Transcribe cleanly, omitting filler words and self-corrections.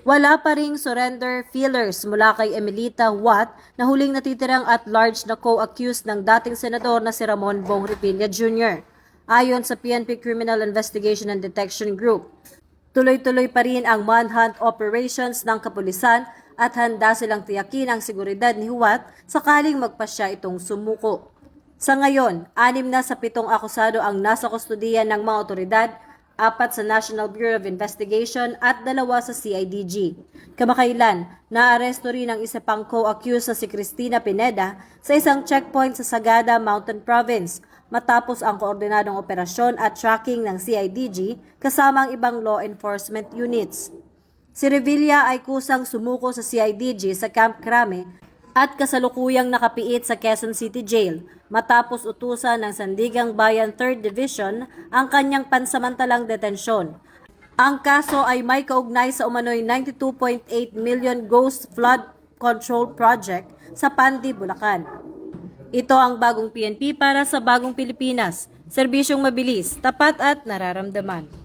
Wala pa ring surrender feelers mula kay Emelita Watt na huling natitirang at-large na co-accused ng dating senador na si Ramon Bong Revilla Jr. Ayon sa PNP Criminal Investigation and Detection Group, tuloy-tuloy pa rin ang manhunt operations ng kapulisan at handa silang tiyakin ang seguridad ni Watt sakaling magpasya itong sumuko. Sa ngayon, 6 na sa 7 akusado ang nasa kustudiya ng mga otoridad, 4 sa National Bureau of Investigation at 2 sa CIDG. Kamakailan, naaresto rin ang isa pang co-accused na si Cristina Pineda sa isang checkpoint sa Sagada Mountain Province matapos ang koordinadong operasyon at tracking ng CIDG kasama ang ibang law enforcement units. Si Revilla ay kusang sumuko sa CIDG sa Camp Crame at kasalukuyang nakapiit sa Quezon City Jail matapos utusan ng Sandigang Bayan 3rd Division ang kanyang pansamantalang detensyon. Ang kaso ay may kaugnay sa umano'y 92.8 million Ghost Flood Control Project sa Pandi, Bulacan. Ito ang bagong PNP para sa bagong Pilipinas. Serbisyong mabilis, tapat at nararamdaman.